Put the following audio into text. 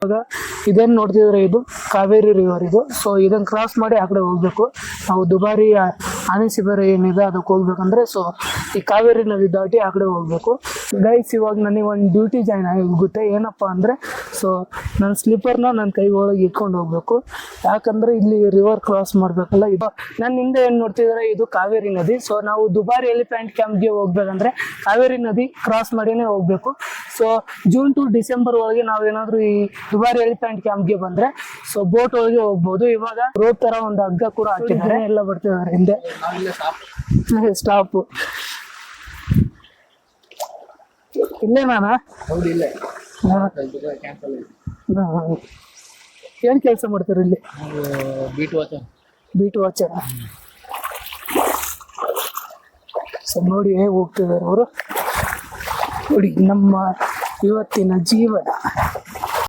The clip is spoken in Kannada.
ಇವಾಗ ಇದೇನು ನೋಡ್ತಿದ್ರೆ ಇದು ಕಾವೇರಿ ರಿವರ್ ಇದು. ಸೊ ಇದನ್ನು ಕ್ರಾಸ್ ಮಾಡಿ ಆ ಕಡೆ ಹೋಗ್ಬೇಕು. ನಾವು ದುಬಾರಿ ಆನೆಸಿಬರ ಏನಿದೆ ಅದಕ್ಕೆ ಹೋಗ್ಬೇಕಂದ್ರೆ ಸೊ ಈ ಕಾವೇರಿ ನದಿ ದಾಟಿ ಆ ಕಡೆ ಹೋಗ್ಬೇಕು. ಗೈಸ್ ಇವಾಗ ನನಗೆ ಒಂದು ಡ್ಯೂಟಿ ಜಾಯ್ನ್ ಆಗುತ್ತೆ. ಏನಪ್ಪ ಅಂದರೆ ಸೊ ನನ್ನ ಸ್ಲಿಪ್ಪರ್ನ ನನ್ನ ಕೈ ಒಳಗೆ ಇಟ್ಕೊಂಡು ಹೋಗ್ಬೇಕು. ಯಾಕಂದರೆ ಇಲ್ಲಿ ರಿವರ್ ಕ್ರಾಸ್ ಮಾಡಬೇಕಲ್ಲ. ಇದು ನನ್ನ ಹಿಂದೆ ಏನು ನೋಡ್ತಿದ್ರೆ ಇದು ಕಾವೇರಿ ನದಿ. ಸೊ ನಾವು ದುಬಾರಿ ಎಲಿಫೆಂಟ್ ಕ್ಯಾಂಪ್ಗೆ ಹೋಗ್ಬೇಕಂದ್ರೆ ಕಾವೇರಿ ನದಿ ಕ್ರಾಸ್ ಮಾಡಿನೇ ಹೋಗ್ಬೇಕು. ಸೊ ಜೂನ್ ಟು ಡಿಸೆಂಬರ್ ಒಳಗೆ ನಾವೇನಾದರೂ ಈ ದುಬಾರಿ ಎಲಿಫೆಂಟ್ ಕ್ಯಾಂಪ್ಗೆ ಬಂದರೆ ಸೊ ಬೋಟ್ ಒಳಗೆ ಹೋಗ್ಬೋದು. ಇವಾಗ ರೋಪ್ ಥರ ಒಂದು ಹಗ್ಗ ಕೂಡ ಹಾಕಿದ್ದಾರೆ. ಎಲ್ಲ ಬರ್ತಿದ್ದಾರೆ ಹಿಂದೆ ಸ್ಟಾಪು ಇಲ್ಲೇ ನಾನಾ ಏನು ಕೆಲಸ ಮಾಡ್ತಾರೆ ಇಲ್ಲಿ? Beet watcher. ಸೊ ನೋಡಿ ಹೇಗೆ ಹೋಗ್ತಿದ್ದಾರೆ ಅವರು. ನೋಡಿ ನಮ್ಮ ಇವತ್ತಿನ ಜೀವನ.